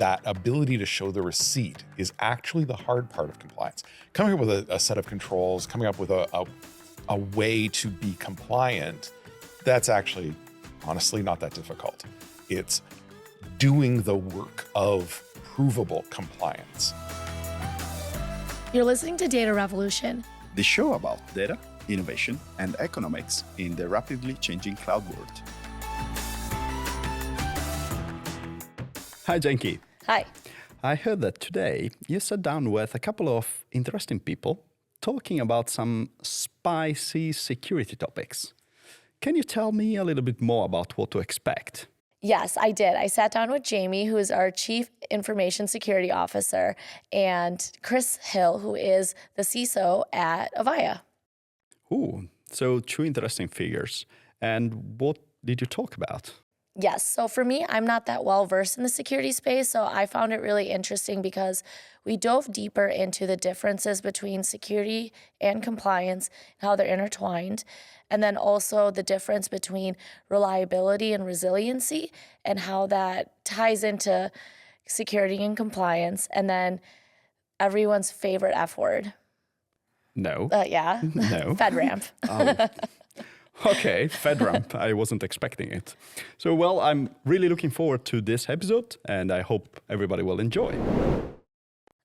that ability to show the receipt is actually the hard part of compliance. Coming up with a set of controls, coming up with a way to be compliant, that's actually, honestly, not that difficult. It's doing the work of provable compliance. You're listening to Data Revolution, the show about data, innovation, and economics in the rapidly changing cloud world. Hi, Janki. Hi. I heard that today you sat down with a couple of interesting people talking about some spicy security topics. Can you tell me a little bit more about what to expect? Yes, I did. I sat down with Jamie, who is our Chief Information Security Officer, and Chris Hill, who is the CISO at Avaya. Ooh, so two interesting figures. And what did you talk about? Yes. So for me, I'm not that well versed in the security space, so I found it really interesting because we dove deeper into the differences between security and compliance, how they're intertwined, and then also the difference between reliability and resiliency and how that ties into security and compliance, and then everyone's favorite F word. No. Yeah. No. Fedramp. Oh. Okay, Fedramp. I wasn't expecting it. So, well, I'm really looking forward to this episode, and I hope everybody will enjoy.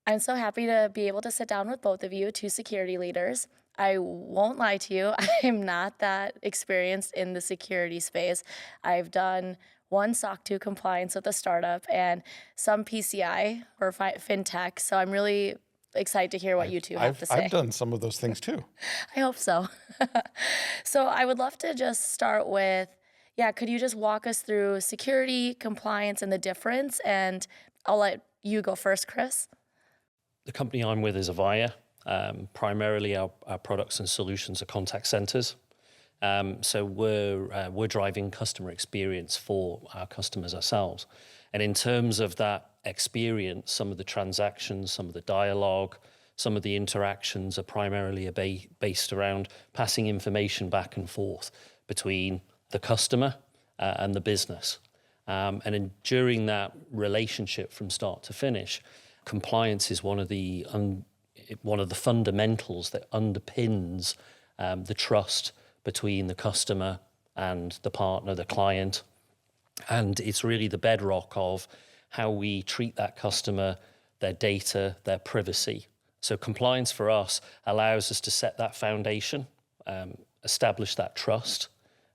I'm so happy to be able to sit down with both of you, two security leaders. I won't lie to you, I'm not that experienced in the security space. I've done one SOC 2 compliance with a startup and some PCI or fintech, so I'm really excited to hear what you two have to say. I've done some of those things too. I hope so. So I would love to just start with, could you just walk us through security, compliance, and the difference? And I'll let you go first, Chris. The company I'm with is Avaya. Primarily our products and solutions are contact centers. So we're driving customer experience for our customers ourselves. And in terms of that experience, some of the transactions, some of the dialogue, some of the interactions are primarily based around passing information back and forth between the customer and the business. During that relationship from start to finish, compliance is one of the fundamentals that underpins the trust between the customer and the partner, the client. And it's really the bedrock of how we treat that customer, their data, their privacy. So compliance for us allows us to set that foundation, establish that trust,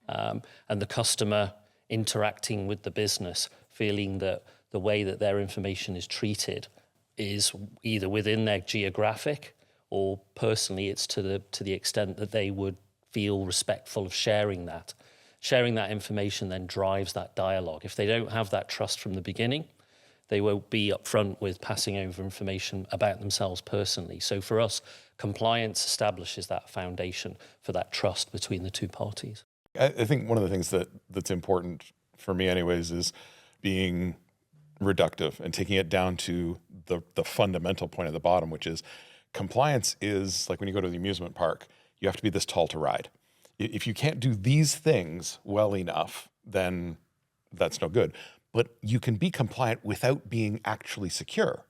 and the customer interacting with the business, feeling that the way that their information is treated is either within their geographic or personally it's to the extent that they would feel respectful of sharing that. Sharing that information then drives that dialogue. If they don't have that trust from the beginning, they won't be upfront with passing over information about themselves personally. So for us, compliance establishes that foundation for that trust between the two parties. I think one of the things that's important for me anyways is being reductive and taking it down to the fundamental point at the bottom, which is compliance is like when you go to the amusement park, you have to be this tall to ride. If you can't do these things well enough, then that's no good. But you can be compliant without being actually secure.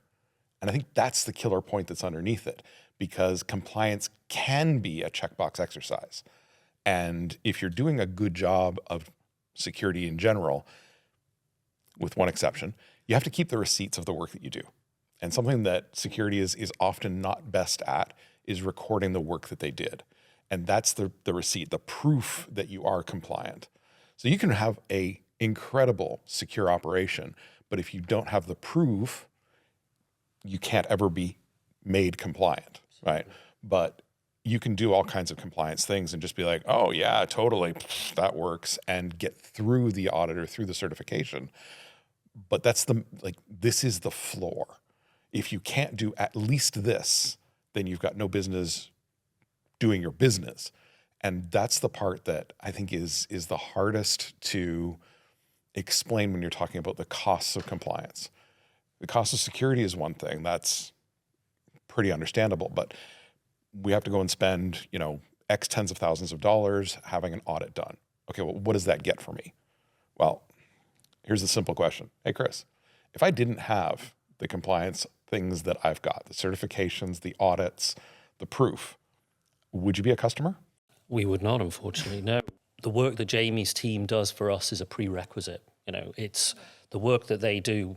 And I think that's the killer point that's underneath it, because compliance can be a checkbox exercise. And if you're doing a good job of security in general, with one exception, you have to keep the receipts of the work that you do. And something that security is often not best at is recording the work that they did. And that's the receipt, the proof that you are compliant. So you can have a incredible secure operation, but if you don't have the proof, you can't ever be made compliant, right? But you can do all kinds of compliance things and just be like, oh yeah, totally, that works, and get through the auditor, through the certification. But this is the floor. If you can't do at least this, then you've got no business doing your business. And that's the part that I think is the hardest to explain when you're talking about the costs of compliance. The cost of security is one thing, that's pretty understandable, but we have to go and spend, X tens of thousands of dollars having an audit done. Okay, well, what does that get for me? Well, here's a simple question. Hey, Chris, if I didn't have the compliance things that I've got, the certifications, the audits, the proof, would you be a customer? We would not, unfortunately, no. The work that Jamie's team does for us is a prerequisite. It's the work that they do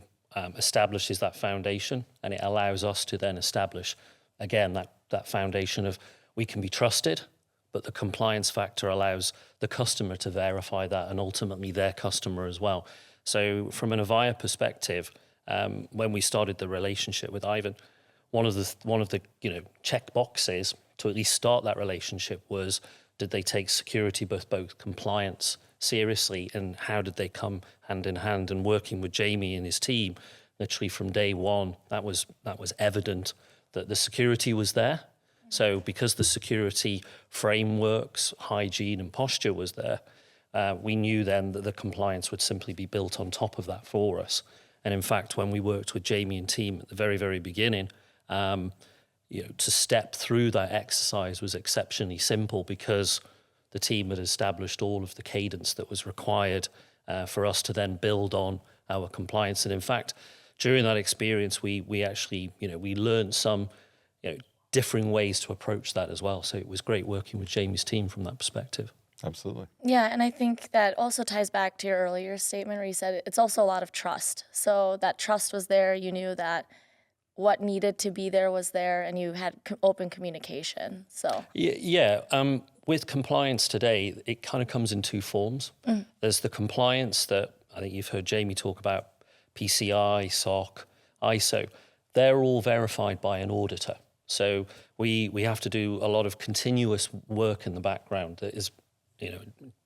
establishes that foundation, and it allows us to then establish, again, that foundation of we can be trusted, but the compliance factor allows the customer to verify that, and ultimately their customer as well. So from an Avaya perspective, when we started the relationship with Aiven, one of the check boxes to at least start that relationship was, did they take security, both compliance seriously, and how did they come hand in hand? And working with Jamie and his team, literally from day one, that was evident that the security was there. So because the security frameworks, hygiene and posture was there, we knew then that the compliance would simply be built on top of that for us. And in fact, when we worked with Jamie and team at the very, very beginning, to step through that exercise was exceptionally simple because the team had established all of the cadence that was required for us to then build on our compliance. And in fact, during that experience, we actually, we learned some, differing ways to approach that as well. So it was great working with Jamie's team from that perspective. Absolutely. Yeah, and I think that also ties back to your earlier statement where you said it's also a lot of trust. So that trust was there. You knew that what needed to be there was there, and you had open communication. So with compliance today, it kind of comes in two forms. There's the compliance that I think you've heard Jamie talk about, PCI, SOC, ISO. They're all verified by an auditor. So we have to do a lot of continuous work in the background that is,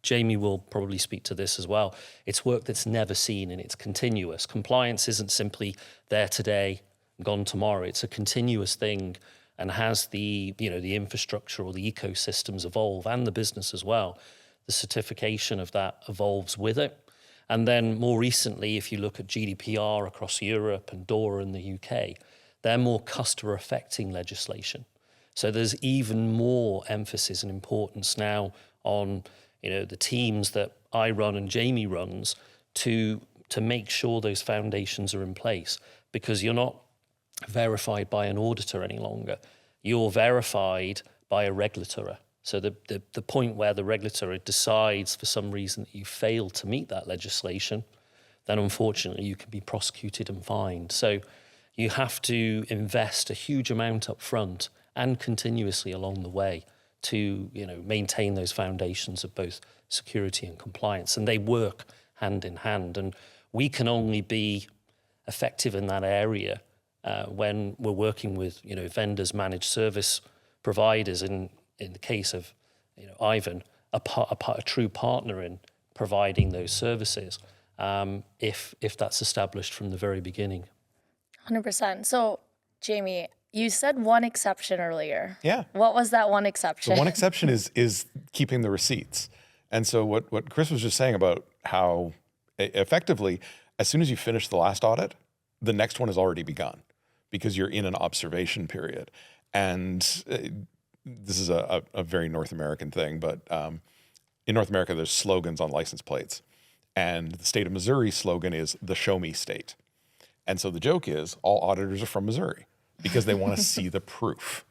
Jamie will probably speak to this as well. It's work that's never seen and it's continuous. Compliance isn't simply there today, gone tomorrow. It's a continuous thing and has the infrastructure or the ecosystems evolve, and the business as well. The certification of that evolves with it. And then more recently, if you look at GDPR across Europe and DORA in the UK, they're more customer-affecting legislation. So there's even more emphasis and importance now on the teams that I run and Jamie runs to make sure those foundations are in place, because you're not verified by an auditor any longer. You're verified by a regulator. So the point where the regulator decides for some reason that you failed to meet that legislation, then unfortunately you can be prosecuted and fined. So you have to invest a huge amount up front and continuously along the way to maintain those foundations of both security and compliance, and they work hand in hand. And we can only be effective in that area when we're working with vendors, managed service providers. In the case of Aiven, a true partner in providing those services, if that's established from the very beginning. 100%. So, Jamie, you said one exception earlier. Yeah. What was that one exception? The one exception is keeping the receipts. And so what Chris was just saying about how effectively, as soon as you finish the last audit, the next one has already begun because you're in an observation period. And this is a very North American thing, but in North America, there's slogans on license plates. And the state of Missouri slogan is the show me state. And so the joke is all auditors are from Missouri because they want to see the proof.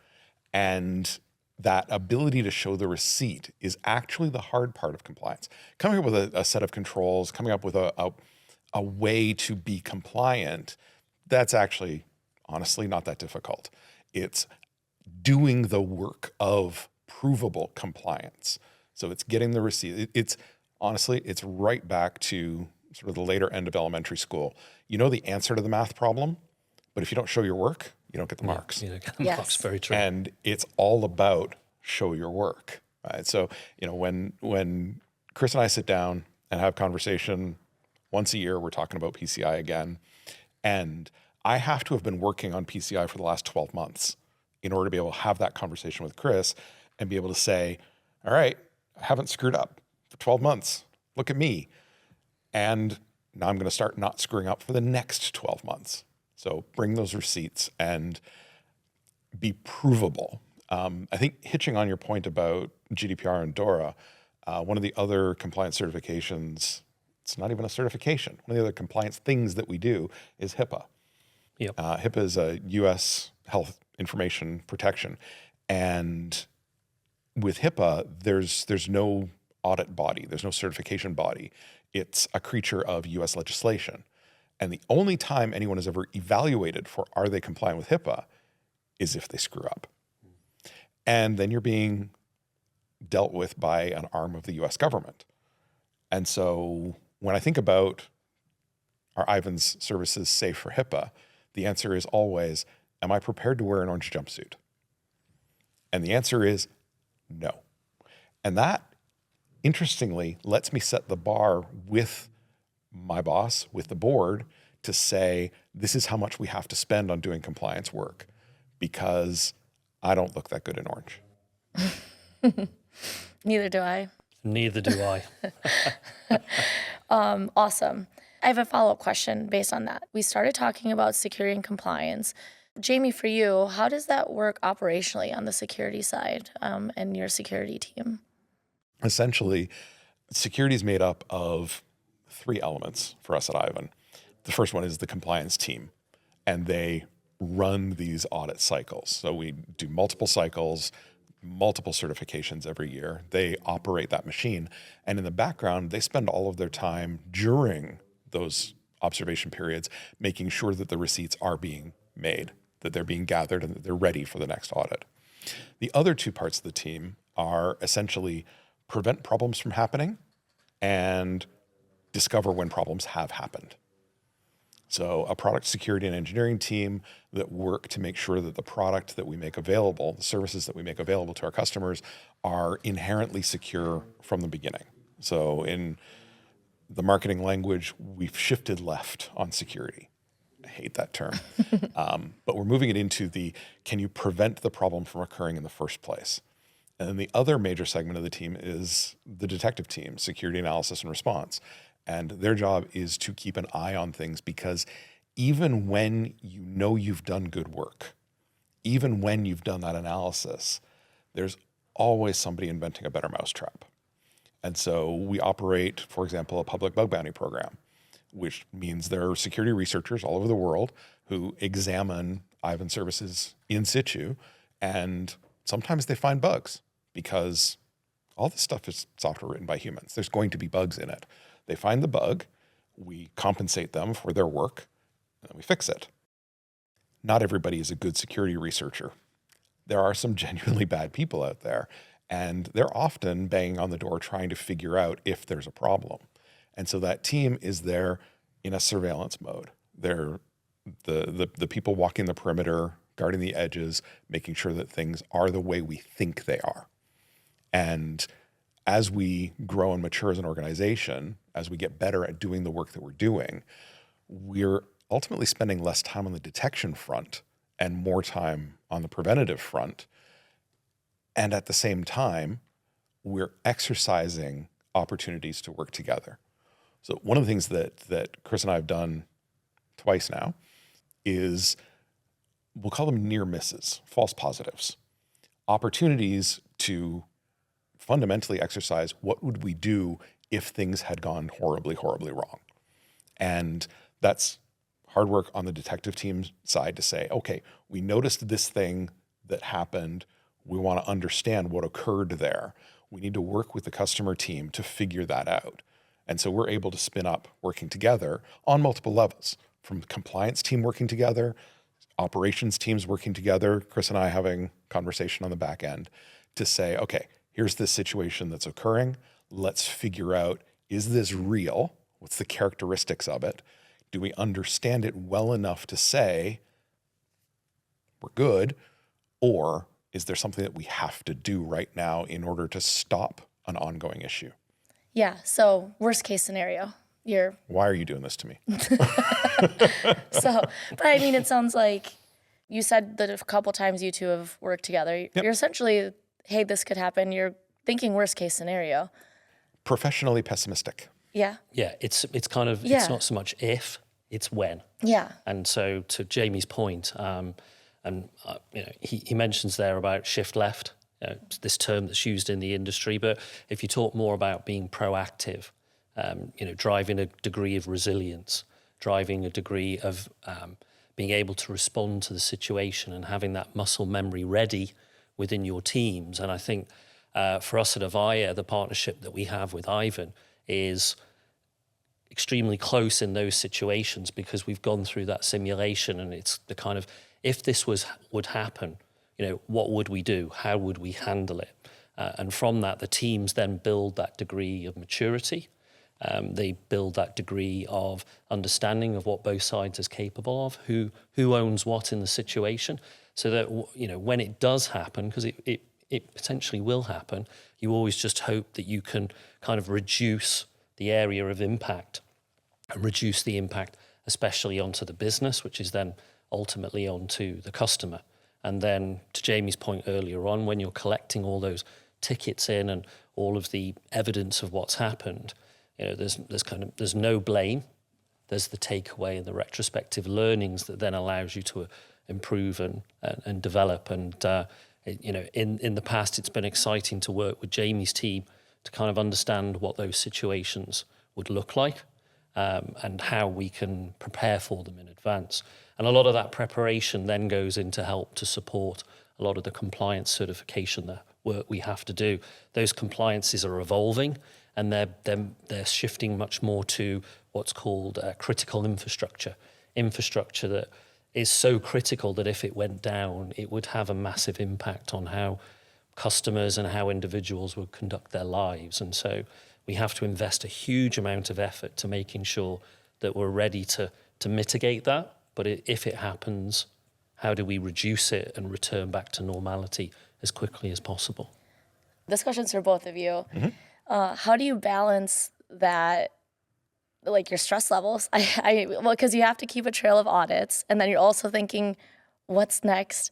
And that ability to show the receipt is actually the hard part of compliance. Coming up with a set of controls, coming up with a way to be compliant, that's actually, honestly, not that difficult. It's doing the work of provable compliance. So it's getting the receipt. It's honestly, it's right back to sort of the later end of elementary school. You know the answer to the math problem, but if you don't show your work, you don't get the marks. You don't get the Yes. marks, very true. And it's all about show your work, right? So, when Chris and I sit down and have conversation once a year, we're talking about PCI again. And I have to have been working on PCI for the last 12 months in order to be able to have that conversation with Chris and be able to say, all right, I haven't screwed up for 12 months. Look at me. And now I'm going to start not screwing up for the next 12 months. So bring those receipts and be provable. I think hitching on your point about GDPR and DORA, one of the other compliance certifications, It's not even a certification. One of the other compliance things that we do is HIPAA. Yep. HIPAA is a U.S. health information protection. And with HIPAA, there's no audit body. There's no certification body. It's a creature of U.S. legislation. And the only time anyone is ever evaluated for are they compliant with HIPAA is if they screw up. And then you're being dealt with by an arm of the U.S. government. And so when I think about are Aiven's services safe for HIPAA, the answer is always, am I prepared to wear an orange jumpsuit? And the answer is no. And that, interestingly, lets me set the bar with my boss, with the board, to say, this is how much we have to spend on doing compliance work, because I don't look that good in orange. Neither do I. Neither do I. Awesome. I have a follow-up question based on that. We started talking about security and compliance. Jamie, for you, how does that work operationally on the security side and your security team? Essentially, security is made up of 3 elements for us at Aiven. The first one is the compliance team, and they run these audit cycles. So we do multiple cycles, multiple certifications every year. They operate that machine. And in the background, they spend all of their time during those observation periods making sure that the receipts are being made, that they're being gathered, and that they're ready for the next audit. The other 2 parts of the team are essentially prevent problems from happening and discover when problems have happened. So a product security and engineering team that work to make sure that the product that we make available, the services that we make available to our customers, are inherently secure from the beginning. So in the marketing language, we've shifted left on security. I hate that term. But we're moving it into can you prevent the problem from occurring in the first place? And then the other major segment of the team is the detective team, security analysis and response. And their job is to keep an eye on things, because even when you know you've done good work, even when you've done that analysis, there's always somebody inventing a better mousetrap. And so we operate, for example, a public bug bounty program, which means there are security researchers all over the world who examine Aiven services in situ, and sometimes they find bugs because all this stuff is software written by humans. There's going to be bugs in it. They find the bug, we compensate them for their work, and then we fix it. Not everybody is a good security researcher. There are some genuinely bad people out there, and they're often banging on the door trying to figure out if there's a problem. And so that team is there in a surveillance mode. They're the people walking the perimeter, guarding the edges, making sure that things are the way we think they are. And as we grow and mature as an organization, as we get better at doing the work that we're doing, we're ultimately spending less time on the detection front and more time on the preventative front. And at the same time, we're exercising opportunities to work together. So one of the things that Chris and I have done twice now is, we'll call them near misses, false positives, opportunities to fundamentally exercise what would we do if things had gone horribly, horribly wrong. And that's hard work on the detective team's side to say, okay, we noticed this thing that happened. We want to understand what occurred there. We need to work with the customer team to figure that out. And so we're able to spin up working together on multiple levels, from the compliance team working together, operations teams working together, Chris and I having conversation on the back end to say, okay, here's this situation that's occurring. Let's figure out, is this real? What's the characteristics of it? Do we understand it well enough to say we're good? Or is there something that we have to do right now in order to stop an ongoing issue? Yeah, so worst case scenario, Why are you doing this to me? But I mean, it sounds like you said that a couple times you two have worked together. Yep. You're essentially, hey, this could happen. You're thinking worst case scenario. Professionally pessimistic. Yeah. Yeah, it's kind of, Yeah. it's not so much if, it's when. Yeah. And so to Jamie's point, he mentions there about shift left, this term that's used in the industry. But if you talk more about being proactive, driving a degree of resilience, driving a degree of being able to respond to the situation and having that muscle memory ready within your teams. And I think for us at Avaya, the partnership that we have with Aiven is extremely close in those situations because we've gone through that simulation, and it's the kind of, if this would happen, what would we do? How would we handle it? And from that, the teams then build that degree of maturity. They build that degree of understanding of what both sides is capable of, who owns what in the situation, so that when it does happen, because it potentially will happen, you always just hope that you can kind of reduce the area of impact and reduce the impact, especially onto the business, which is then ultimately onto the customer. And then to Jamie's point earlier on, when you're collecting all those tickets in and all of the evidence of what's happened, there's no blame. There's the takeaway and the retrospective learnings that then allows you to improve and develop. And in the past, it's been exciting to work with Jamie's team to kind of understand what those situations would look like and how we can prepare for them in advance. And a lot of that preparation then goes into help to support a lot of the compliance certification, the work we have to do. Those compliances are evolving, and they're shifting much more to what's called critical infrastructure that is so critical that if it went down, it would have a massive impact on how customers and how individuals would conduct their lives. And so we have to invest a huge amount of effort to making sure that we're ready to mitigate that. But if it happens, how do we reduce it and return back to normality as quickly as possible? This question's for both of you. Mm-hmm. How do you balance that, like your stress levels? Because you have to keep a trail of audits, and then you're also thinking, what's next?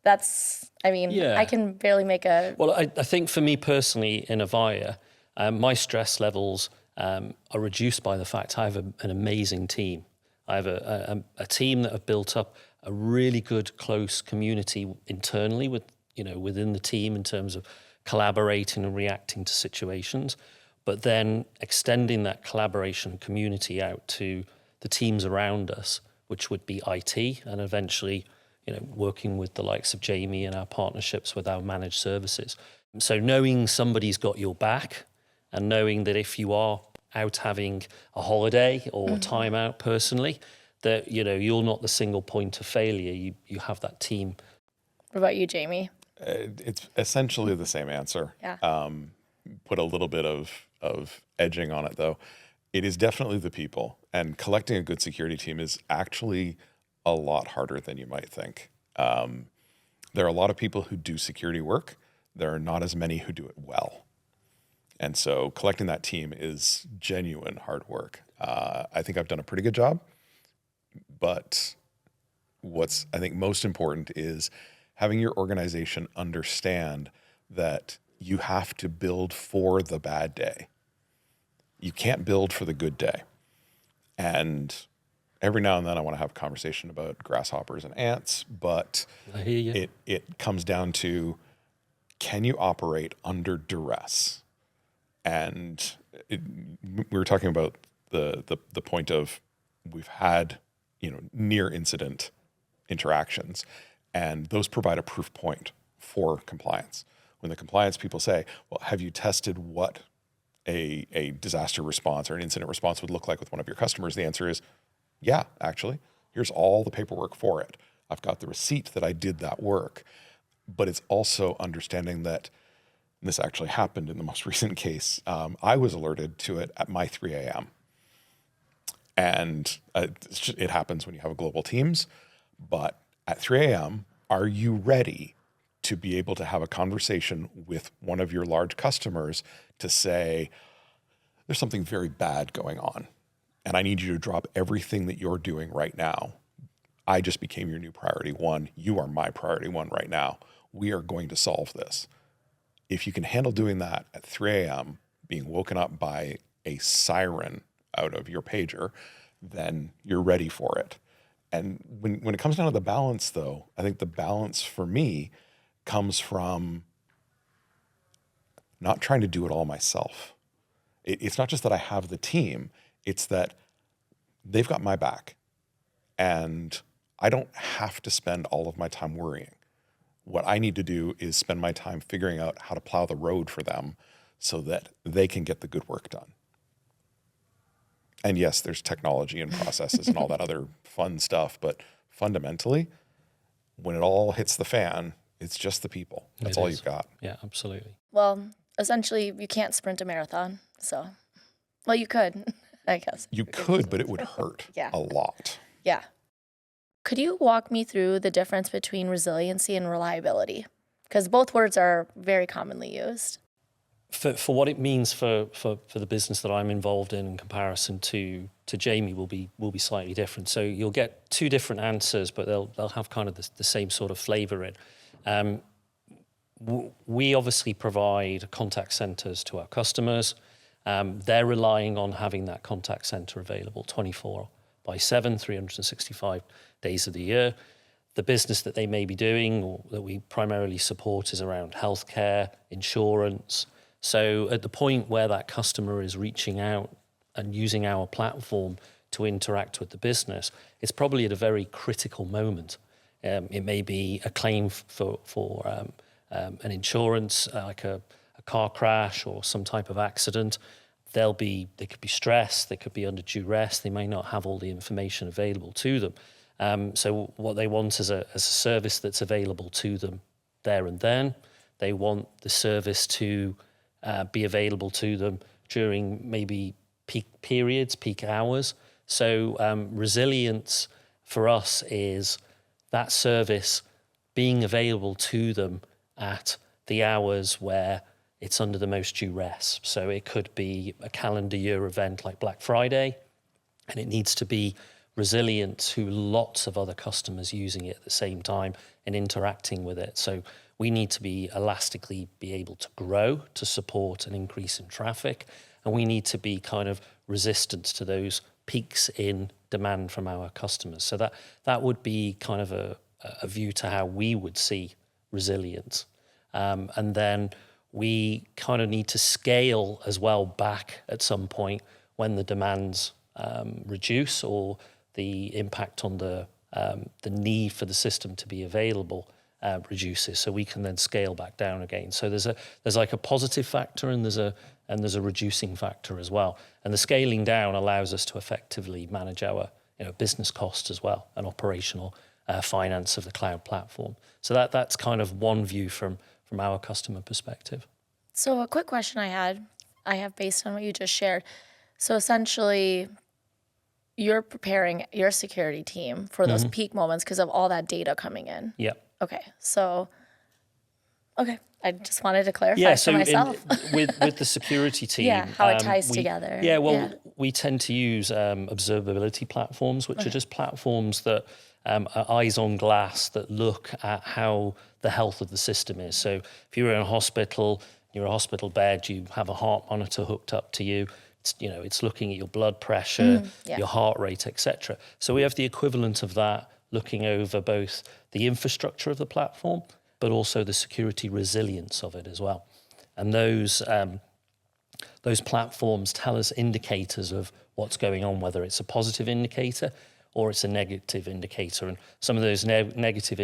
I can barely make a... Well, I think for me personally in Avaya, my stress levels are reduced by the fact I have an amazing team. I have a team that have built up a really good, close community internally within the team in terms of collaborating and reacting to situations, but then extending that collaboration community out to the teams around us, which would be IT, and eventually, working with the likes of Jamie and our partnerships with our managed services. So knowing somebody's got your back, and knowing that if you are out having a holiday or time out personally, that you're not the single point of failure. You have that team. What about you, Jamie? It's essentially the same answer. Yeah. Put a little bit of edging on it, though. It is definitely the people, and collecting a good security team is actually a lot harder than you might think. There are a lot of people who do security work. There are not as many who do it well. And so collecting that team is genuine hard work. I think I've done a pretty good job, but what's I think most important is having your organization understand that you have to build for the bad day. You can't build for the good day. And every now and then I want to have a conversation about grasshoppers and ants, but I hear you. It comes down to, can you operate under duress? And we were talking about the point of we've had near incident interactions, and those provide a proof point for compliance. When the compliance people say, well, have you tested what a disaster response or an incident response would look like with one of your customers? The answer is, yeah, actually. Here's all the paperwork for it. I've got the receipt that I did that work. But it's also understanding that this actually happened in the most recent case. I was alerted to it at my 3 a.m. And it happens when you have global teams. But at 3 a.m., are you ready to be able to have a conversation with one of your large customers to say, there's something very bad going on, and I need you to drop everything that you're doing right now. I just became your new priority one. You are my priority one right now. We are going to solve this. If you can handle doing that at 3 a.m., being woken up by a siren out of your pager, then you're ready for it. And when it comes down to the balance, though, I think the balance for me comes from not trying to do it all myself It's not just that I have the team, it's that they've got my back and I don't have to spend all of my time worrying. What I need to do is spend my time figuring out how to plow the road for them so that they can get the good work done. And yes, there's technology and processes and all that other fun stuff, but fundamentally, when it all hits the fan, it's just the people. That's all you've got. Yeah, absolutely. Well, essentially, you can't sprint a marathon. So, well, you could, I guess. You could, but it would hurt a lot. Yeah. Could you walk me through the difference between resiliency and reliability? Because both words are very commonly used. For what it means for the business that I'm involved in comparison to Jamie will be slightly different. So you'll get two different answers, but they'll have kind of the same sort of flavor in. We obviously provide contact centers to our customers. They're relying on having that contact center available 24/7, 365 days of the year. The business that they may be doing or that we primarily support is around healthcare, insurance. So at the point where that customer is reaching out and using our platform to interact with the business, it's probably at a very critical moment. It may be a claim for an insurance, like a car crash or some type of accident. They could be stressed, they could be under duress, they may not have all the information available to them. So what they want is a service that's available to them there and then. They want the service to be available to them during maybe peak periods, peak hours. So resilience for us is that service being available to them at the hours where it's under the most duress. So it could be a calendar year event like Black Friday, and it needs to be resilient to lots of other customers using it at the same time and interacting with it. So we need to be elastically be able to grow to support an increase in traffic, and we need to be kind of resistant to those peaks in demand from our customers. So that would be kind of a view to how we would see resilience. And then we kind of need to scale as well back at some point when the demands reduce or the impact on the need for the system to be available reduces, so we can then scale back down again. So there's like a positive factor and there's a reducing factor as well. And the scaling down allows us to effectively manage our business costs as well and operational finance of the cloud platform. So that's kind of one view from our customer perspective. So a quick question I have based on what you just shared. So essentially, you're preparing your security team for those peak moments because of all that data coming in. Yeah. Okay. I just wanted to clarify for myself. with the security team, how it ties together. Yeah, well, we tend to use observability platforms, which are just platforms that are eyes on glass that look at how the health of the system is. So if you're in a hospital, you're in a hospital bed, you have a heart monitor hooked up to you. It's looking at your blood pressure, your heart rate, etc. So we have the equivalent of that, looking over both the infrastructure of the platform, but also the security resilience of it as well. And those platforms tell us indicators of what's going on, whether it's a positive indicator or it's a negative indicator. And some of those negative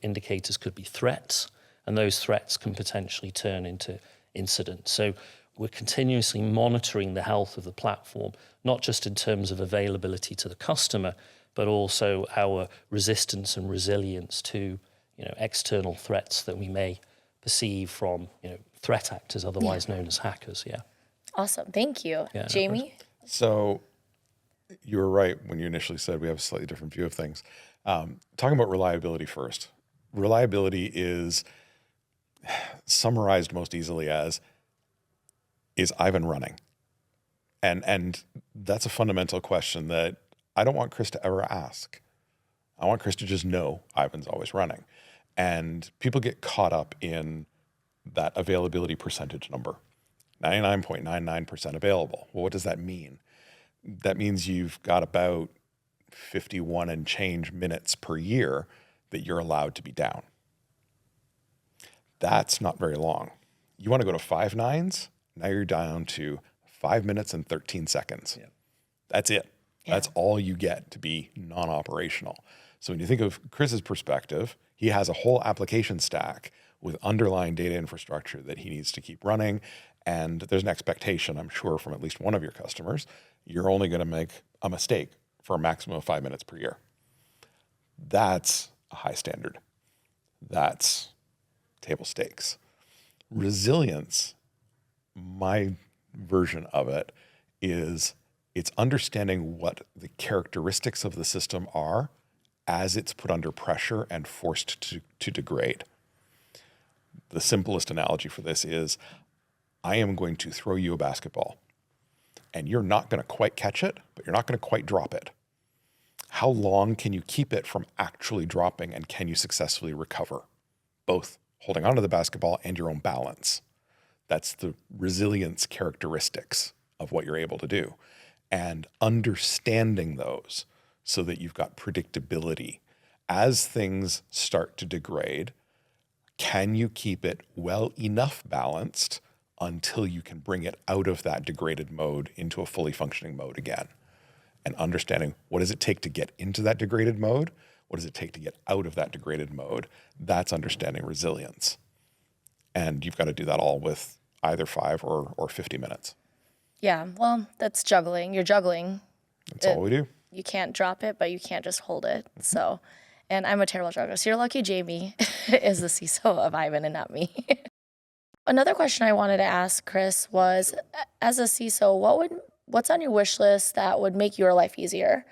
indicators could be threats, and those threats can potentially turn into incidents. So we're continuously monitoring the health of the platform, not just in terms of availability to the customer, but also our resistance and resilience to external threats that we may perceive from threat actors, otherwise known as hackers. Yeah. Awesome. Thank you. Yeah, Jamie? So you were right when you initially said we have a slightly different view of things. Talking about reliability first. Reliability is summarized most easily as, is Aiven running? And that's a fundamental question that I don't want Chris to ever ask. I want Chris to just know Aiven's always running. And people get caught up in that availability percentage number, 99.99% available. Well, what does that mean? That means you've got about 51 and change minutes per year that you're allowed to be down. That's not very long. You want to go to 5 nines? Now you're down to 5 minutes and 13 seconds. Yeah. That's it. Yeah. That's all you get to be non-operational. So when you think of Chris's perspective, he has a whole application stack with underlying data infrastructure that he needs to keep running. And there's an expectation, I'm sure, from at least one of your customers, you're only going to make a mistake for a maximum of 5 minutes per year. That's a high standard. That's table stakes. Resilience, my version of it, is it's understanding what the characteristics of the system are as it's put under pressure and forced to degrade. The simplest analogy for this is, I am going to throw you a basketball, and you're not going to quite catch it, but you're not going to quite drop it. How long can you keep it from actually dropping, and can you successfully recover? Both holding onto the basketball and your own balance. That's the resilience characteristics of what you're able to do. And understanding those so that you've got predictability. As things start to degrade, can you keep it well enough balanced until you can bring it out of that degraded mode into a fully functioning mode again? And understanding, what does it take to get into that degraded mode? What does it take to get out of that degraded mode? That's understanding resilience. And you've got to do that all with either 5 or 50 minutes. Yeah, well, that's juggling. You're juggling. That's all we do. You can't drop it, but you can't just hold it. Mm-hmm. So, and I'm a terrible juggler. So you're lucky Jamie is the CISO of Aiven and not me. Another question I wanted to ask Chris was, as a CISO, what's on your wish list that would make your life easier?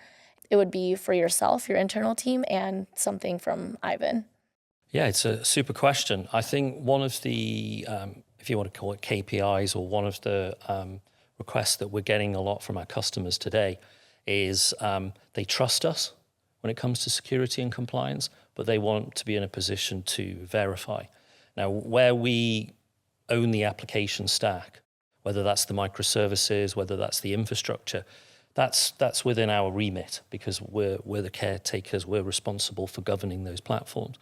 It would be for yourself, your internal team, and something from Aiven. Yeah, it's a super question. I think one of the, if you want to call it KPIs, or one of the requests that we're getting a lot from our customers today is they trust us when it comes to security and compliance, but they want to be in a position to verify. Now, where we own the application stack, whether that's the microservices, whether that's the infrastructure, that's within our remit, because we're the caretakers, we're responsible for governing those platforms.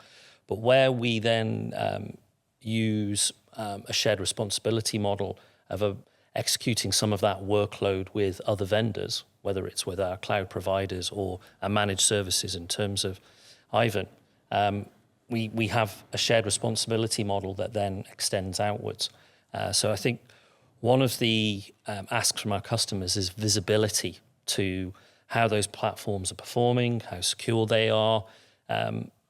But where we then use a shared responsibility model of executing some of that workload with other vendors, whether it's with our cloud providers or our managed services in terms of Aiven, we have a shared responsibility model that then extends outwards. So I think one of the asks from our customers is visibility to how those platforms are performing, how secure they are,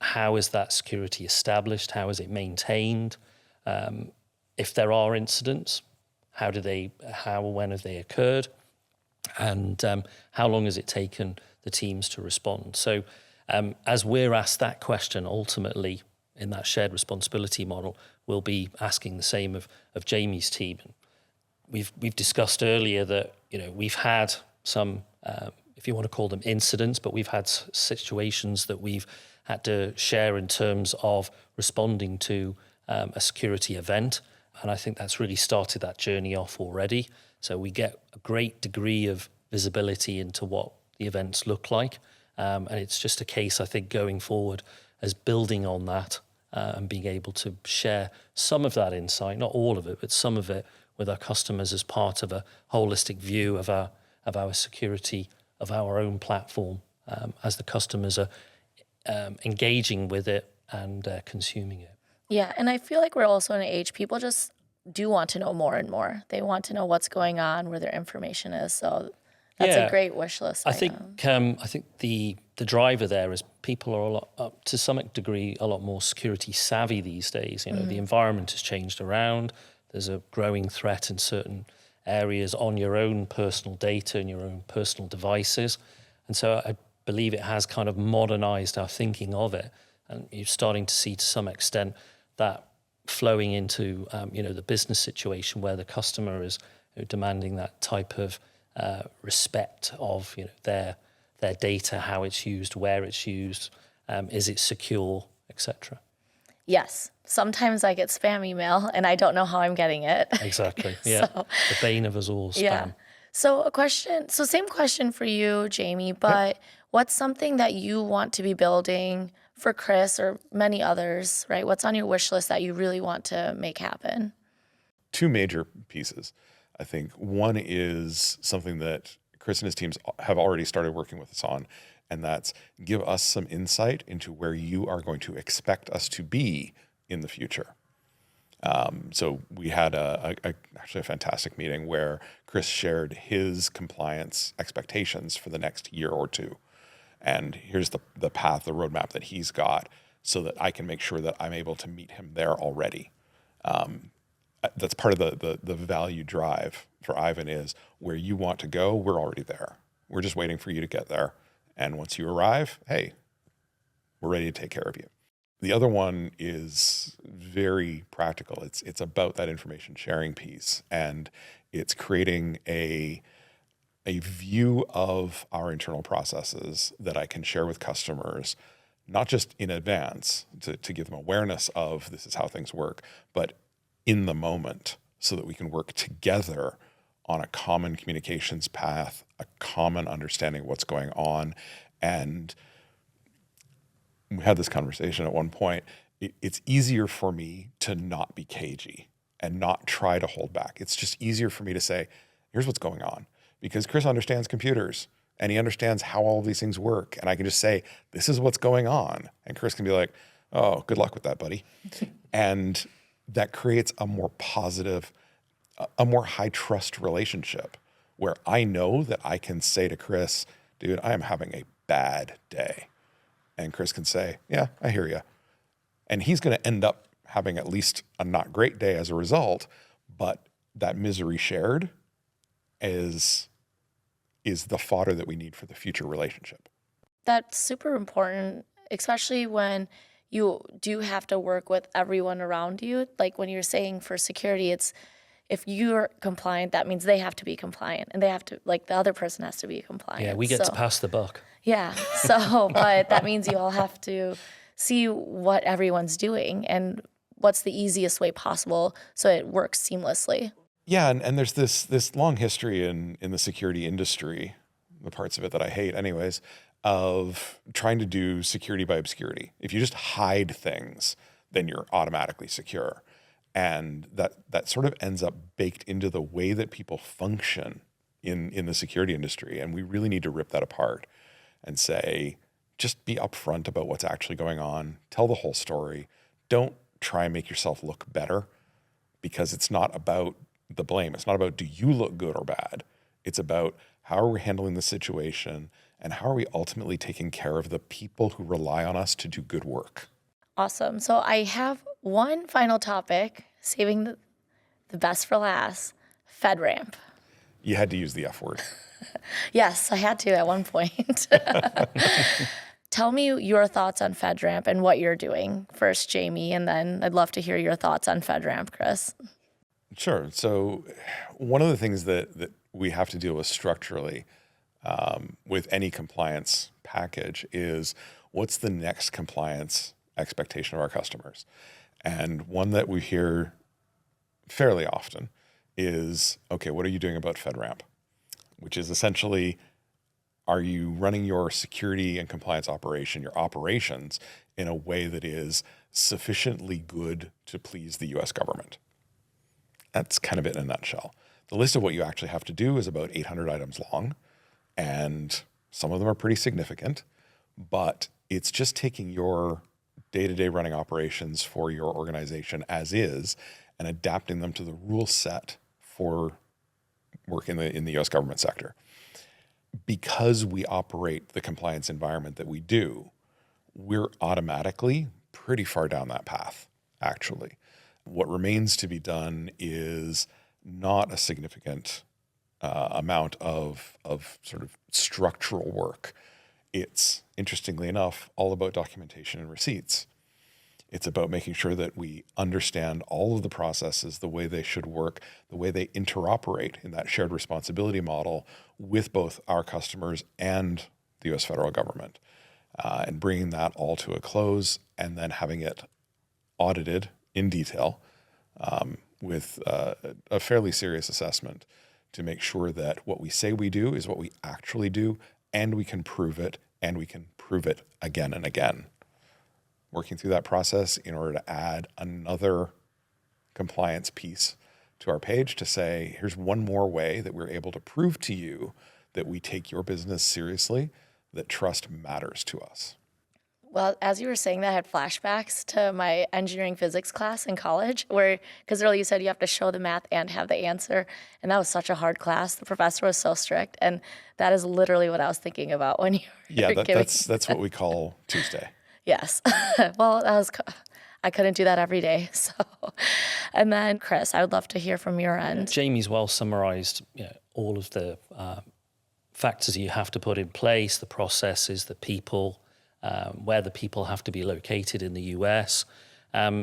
how is that security established, how is it maintained, if there are incidents, how or when have they occurred, and how long has it taken the teams to respond. So as we're asked that question, ultimately in that shared responsibility model, we'll be asking the same of Jamie's team. We've discussed earlier that we've had some, if you want to call them incidents, but we've had situations that we've had to share in terms of responding to a security event. And I think that's really started that journey off already. So we get a great degree of visibility into what the events look like. And it's just a case, I think, going forward as building on that and being able to share some of that insight, not all of it, but some of it with our customers as part of a holistic view of our security of our own platform as the customers are engaging with it and consuming it. Yeah, and I feel like we're also in an age, people just do want to know more and more. They want to know what's going on, where their information is. So that's a great wish list. I think the driver there is people are to some degree a lot more security savvy these days. The environment has changed around. There's a growing threat in certain areas on your own personal data and your own personal devices. And so I believe it has kind of modernized our thinking of it. And you're starting to see to some extent that flowing into the business situation where the customer is demanding that type of respect of their data, how it's used, where it's used, is it secure, etc. Yes. Sometimes I get spam email and I don't know how I'm getting it. Exactly. Yeah. So, the bane of us all, spam. Yeah. So same question for you, Jamie, but what's something that you want to be building for Chris or many others, right? What's on your wish list that you really want to make happen? 2 major pieces. I think one is something that Chris and his teams have already started working with us on, and that's give us some insight into where you are going to expect us to be in the future. So we had actually a fantastic meeting where Chris shared his compliance expectations for the next year or two. And here's the path, the roadmap that he's got so that I can make sure that I'm able to meet him there already. That's part of the value drive for Aiven is where you want to go, we're already there. We're just waiting for you to get there. And once you arrive, hey, we're ready to take care of you. The other one is very practical. It's about that information sharing piece, and it's creating a view of our internal processes that I can share with customers, not just in advance to give them awareness of this is how things work, but in the moment so that we can work together on a common communications path, a common understanding of what's going on. And we had this conversation at one point. It's easier for me to not be cagey and not try to hold back. It's just easier for me to say, here's what's going on. Because Chris understands computers and he understands how all of these things work. And I can just say, this is what's going on. And Chris can be like, oh, good luck with that, buddy. And that creates a more positive, a more high trust relationship where I know that I can say to Chris, dude, I am having a bad day. And Chris can say, yeah, I hear you. And he's going to end up having at least a not great day as a result, but that misery shared is the fodder that we need for the future relationship. That's super important, especially when you do have to work with everyone around you. Like when you're saying for security, it's if you're compliant, that means they have to be compliant, and they have to, like, the other person has to be compliant. Yeah, we get to pass the buck. Yeah. So, but that means you all have to see what everyone's doing and what's the easiest way possible so it works seamlessly. Yeah, and there's this long history in the security industry, the parts of it that I hate anyways, of trying to do security by obscurity. If you just hide things, then you're automatically secure. And that sort of ends up baked into the way that people function in the security industry. And we really need to rip that apart and say, just be upfront about what's actually going on. Tell the whole story. Don't try and make yourself look better, because it's not about the blame. It's not about do you look good or bad. It's about how are we handling the situation and how are we ultimately taking care of the people who rely on us to do good work. Awesome. So I have one final topic, saving the best for last, Fedramp. You had to use the F word. Yes, I had to at one point. Tell me your thoughts on Fedramp and what you're doing first, Jamie, and then I'd love to hear your thoughts on Fedramp, Chris. Sure. So one of the things that we have to deal with structurally with any compliance package is what's the next compliance expectation of our customers. And one that we hear fairly often is, okay, what are you doing about Fedramp? Which is essentially, are you running your security and compliance operation, your operations, in a way that is sufficiently good to please the US government? That's kind of it in a nutshell. The list of what you actually have to do is about 800 items long, and some of them are pretty significant, but it's just taking your day-to-day running operations for your organization as is and adapting them to the rule set for work in the US government sector. Because we operate the compliance environment that we do, we're automatically pretty far down that path, actually. What remains to be done is not a significant amount of sort of structural work. It's, interestingly enough, all about documentation and receipts. It's about making sure that we understand all of the processes, the way they should work, the way they interoperate in that shared responsibility model with both our customers and the US federal government, and bringing that all to a close and then having it audited in detail with a fairly serious assessment to make sure that what we say we do is what we actually do, and we can prove it, and we can prove it again and again. Working through that process in order to add another compliance piece to our page to say, here's one more way that we're able to prove to you that we take your business seriously, that trust matters to us. Well, as you were saying that, I had flashbacks to my engineering physics class in college where, because earlier you said you have to show the math and have the answer. And that was such a hard class. The professor was so strict. And that is literally what I was thinking about when you were giving. That's what we call Tuesday. Yes. Well, I couldn't do that every day. So, and then Chris, I would love to hear from your end. Jamie's well summarized all of the factors you have to put in place, the processes, the people, where the people have to be located in the US.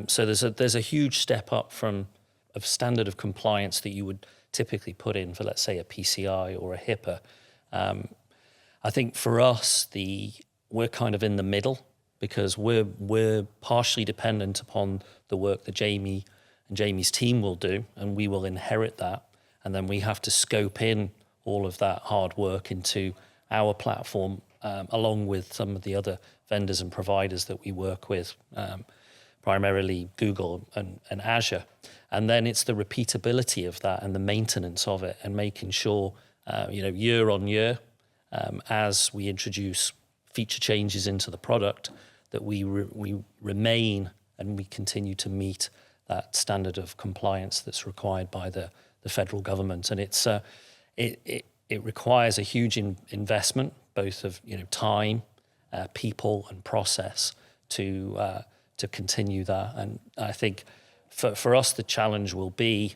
So there's a huge step up of standard of compliance that you would typically put in for, let's say, a PCI or a HIPAA. I think for us, we're kind of in the middle because we're partially dependent upon the work that Jamie and Jamie's team will do, and we will inherit that. And then we have to scope in all of that hard work into our platform, along with some of the other vendors and providers that we work with, primarily Google and Azure. And then it's the repeatability of that and the maintenance of it and making sure, year on year, as we introduce feature changes into the product, that we remain and we continue to meet that standard of compliance that's required by the federal government. And it requires a huge investment, both of time, people, and process to continue that. And I think for us, the challenge will be,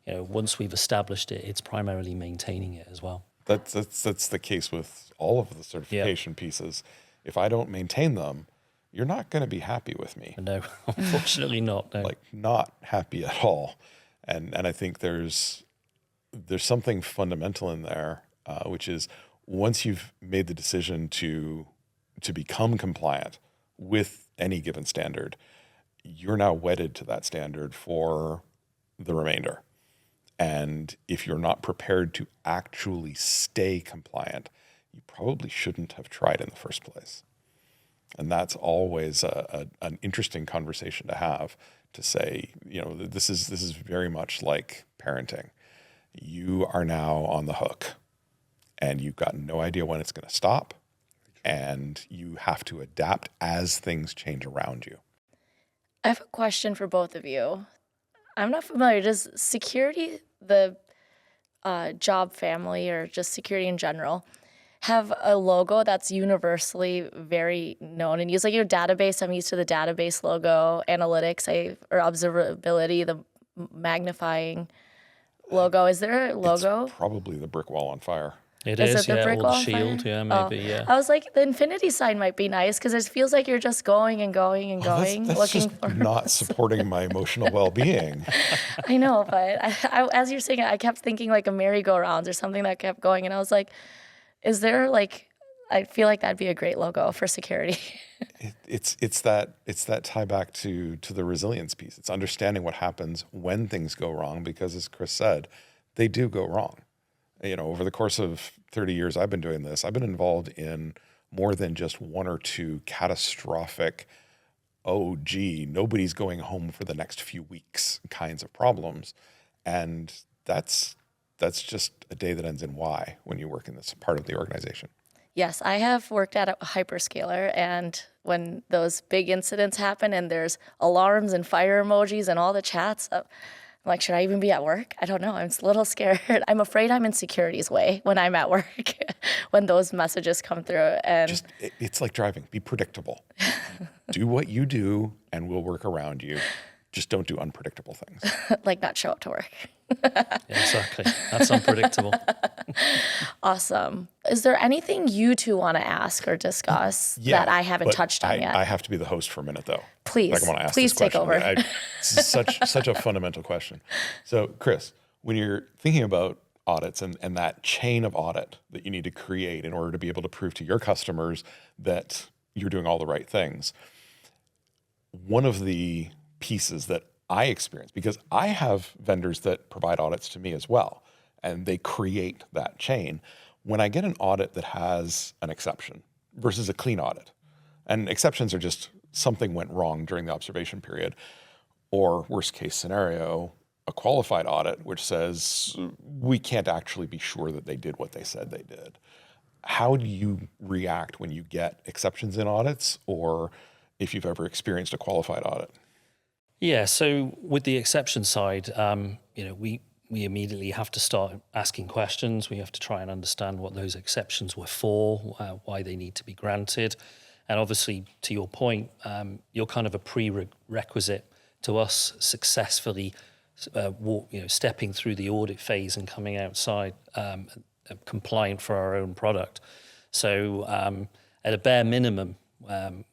once we've established it, it's primarily maintaining it as well. That's the case with all of the certification pieces. If I don't maintain them, you're not going to be happy with me. No, unfortunately not. No. Like, not happy at all. And I think there's something fundamental in there, which is once you've made the decision to become compliant with any given standard, you're now wedded to that standard for the remainder. And if you're not prepared to actually stay compliant, you probably shouldn't have tried in the first place. And that's always an interesting conversation to have, to say, this is very much like parenting. You are now on the hook and you've got no idea when it's going to stop, and you have to adapt as things change around you. I have a question for both of you. I'm not familiar. Does security, the job family, or just security in general, have a logo that's universally very known and used? Like your database, I'm used to the database logo, analytics, or observability, the magnifying logo. Is there a logo? It's probably the brick wall on fire. It is, the brick or wall the shield, maybe, yeah. I was like, the infinity sign might be nice because it feels like you're just going and going and going, That's looking just for not supporting my emotional well-being. I know, but I, as you're saying it, I kept thinking like a merry-go-round or something that kept going, and I was like, is there like? I feel like that'd be a great logo for security. It's that tie back to the resilience piece. It's understanding what happens when things go wrong, because as Chris said, they do go wrong. Over the course of 30 years I've been doing this, I've been involved in more than just one or two catastrophic, nobody's going home for the next few weeks kinds of problems. And that's just a day that ends in Y when you work in this part of the organization. Yes, I have worked at a hyperscaler, and when those big incidents happen and there's alarms and fire emojis and all the chats, I'm like, should I even be at work? I don't know. I'm a little scared. I'm afraid I'm in security's way when I'm at work, when those messages come through. And it's like driving. Be predictable. Do what you do, and we'll work around you. Just don't do unpredictable things. Like not show up to work. Yeah, exactly. That's unpredictable. Awesome. Is there anything you two want to ask or discuss that I haven't touched on yet? I have to be the host for a minute, though. Please, I want to ask please this take question. over. This is such a fundamental question. So, Chris, when you're thinking about audits and that chain of audit that you need to create in order to be able to prove to your customers that you're doing all the right things, one of the pieces that I experience, because I have vendors that provide audits to me as well, and they create that chain. When I get an audit that has an exception versus a clean audit, and exceptions are just something went wrong during the observation period, or worst case scenario, a qualified audit, which says we can't actually be sure that they did what they said they did. How do you react when you get exceptions in audits, or if you've ever experienced a qualified audit? Yeah, so with the exception side, we immediately have to start asking questions. We have to try and understand what those exceptions were for, why they need to be granted. And obviously, to your point, you're kind of a prerequisite to us successfully stepping through the audit phase and coming outside compliant for our own product. So at a bare minimum,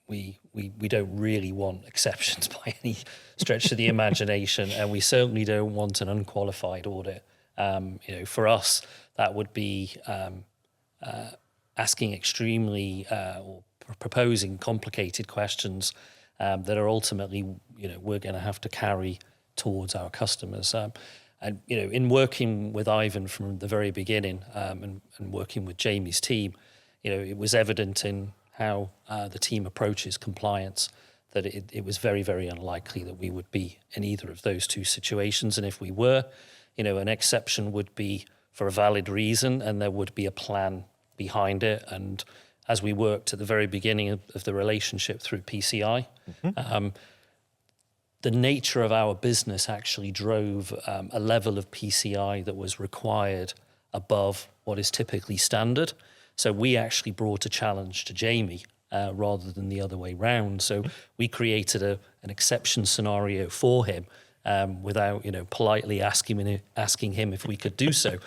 we don't really want exceptions by any stretch of the imagination, and we certainly don't want an unqualified audit. For us, that would be asking extremely or proposing complicated questions that are ultimately, we're going to have to carry towards our customers. And in working with Aiven from the very beginning, and working with Jamie's team, it was evident in how the team approaches compliance that it was very, very unlikely that we would be in either of those two situations. And if we were, an exception would be for a valid reason, and there would be a plan behind it. And as we worked at the very beginning of the relationship through PCI, the nature of our business actually drove a level of PCI that was required above what is typically standard. So we actually brought a challenge to Jamie rather than the other way round. So we created an exception scenario for him without, politely asking him if we could do so.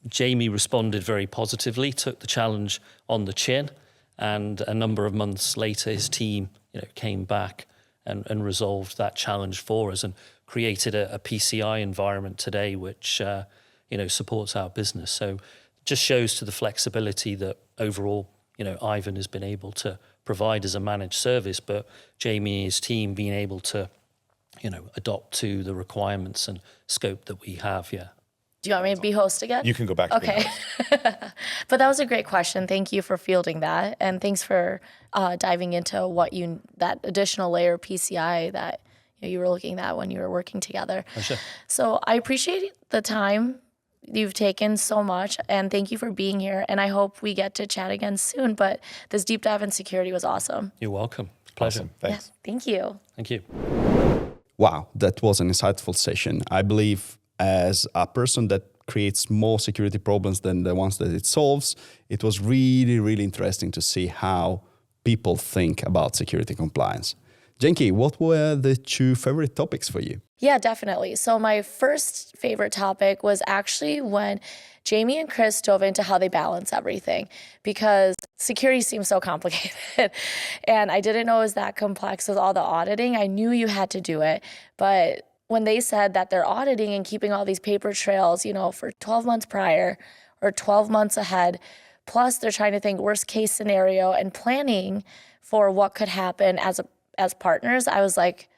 Jamie responded very positively, took the challenge on the chin, and a number of months later, his team, came back and resolved that challenge for us and created a PCI environment today, which supports our business. So just shows to the flexibility that overall, Aiven has been able to provide as a managed service, but Jamie and his team being able to, adopt to the requirements and scope that we have. Yeah. Do you want me to be host again? You can go back to being host. But that was a great question. Thank you for fielding that. And thanks for diving into that additional layer of PCI that you were looking at when you were working together. Oh, sure. So I appreciate the time you've taken so much, and thank you for being here. And I hope we get to chat again soon. But this deep dive in security was awesome. You're welcome. Pleasure. Awesome. Thanks. Yeah, thank you. Thank you. Wow, that was an insightful session. I believe as a person that creates more security problems than the ones that it solves, it was really, really interesting to see how people think about security compliance. Janki, what were the 2 favorite topics for you? Yeah, definitely. So my first favorite topic was actually when Jamie and Chris dove into how they balance everything, because security seems so complicated. And I didn't know it was that complex with all the auditing. I knew you had to do it, but when they said that they're auditing and keeping all these paper trails, for 12 months prior or 12 months ahead, plus they're trying to think worst case scenario and planning for what could happen as partners, I was like,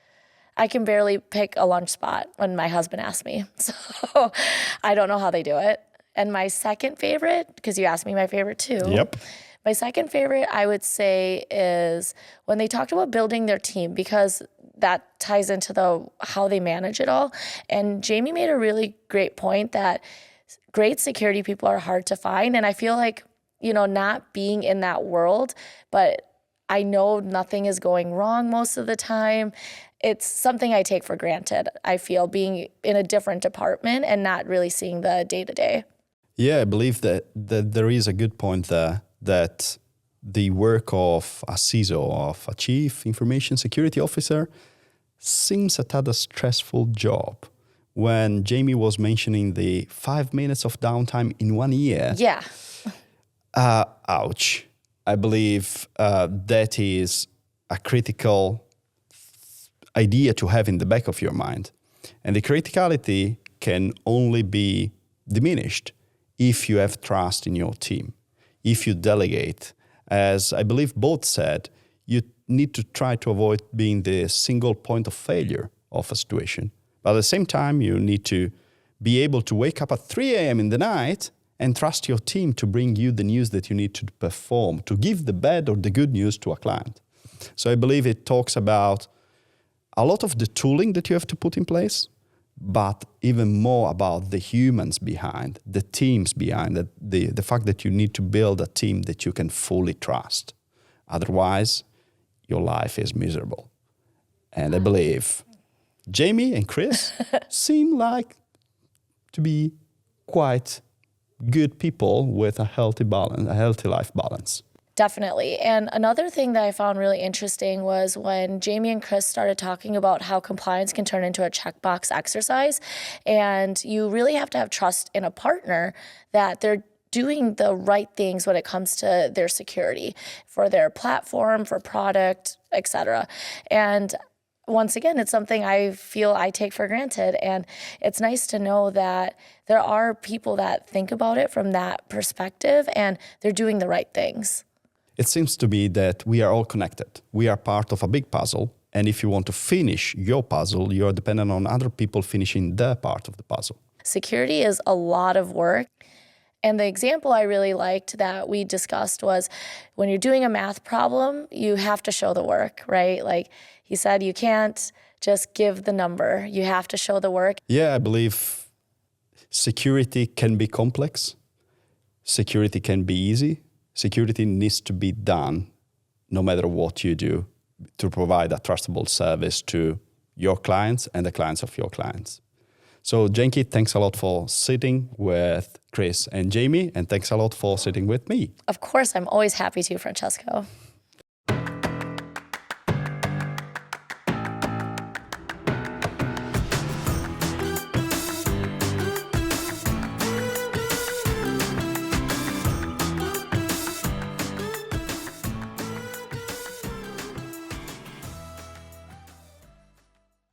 I can barely pick a lunch spot when my husband asked me. So I don't know how they do it. And my second favorite, because you asked me my favorite too. Yep. My second favorite, I would say, is when they talked about building their team, because that ties into how they manage it all. And Jamie made a really great point that great security people are hard to find. And I feel like, not being in that world, but I know nothing is going wrong most of the time. It's something I take for granted, I feel, being in a different department and not really seeing the day-to-day. Yeah, I believe that there is a good point there, that the work of a CISO, of a Chief Information Security Officer, seems a tad stressful job. When Jamie was mentioning the 5 minutes of downtime in 1 year, Yeah. Ouch. I believe that is a critical idea to have in the back of your mind. And the criticality can only be diminished if you have trust in your team, if you delegate. As I believe both said, you need to try to avoid being the single point of failure of a situation. But at the same time, you need to be able to wake up at 3 a.m. in the night and trust your team to bring you the news that you need to perform, to give the bad or the good news to a client. So I believe it talks about a lot of the tooling that you have to put in place, but even more about the humans behind, the teams behind it, the fact that you need to build a team that you can fully trust. Otherwise, your life is miserable. And I believe Jamie and Chris seem like to be quite good people with a healthy balance, a healthy life balance. Definitely. And another thing that I found really interesting was when Jamie and Chris started talking about how compliance can turn into a checkbox exercise. And you really have to have trust in a partner that they're doing the right things when it comes to their security for their platform, for product, etc. And once again, it's something I feel I take for granted. And it's nice to know that there are people that think about it from that perspective and they're doing the right things. It seems to me that we are all connected. We are part of a big puzzle. And if you want to finish your puzzle, you're dependent on other people finishing their part of the puzzle. Security is a lot of work. And the example I really liked that we discussed was when you're doing a math problem, you have to show the work, right? Like he said, you can't just give the number. You have to show the work. Yeah, I believe security can be complex. Security can be easy. Security needs to be done no matter what you do to provide a trustable service to your clients and the clients of your clients. So Janki, thanks a lot for sitting with Chris and Jamie, and thanks a lot for sitting with me. Of course, I'm always happy to, Francesco.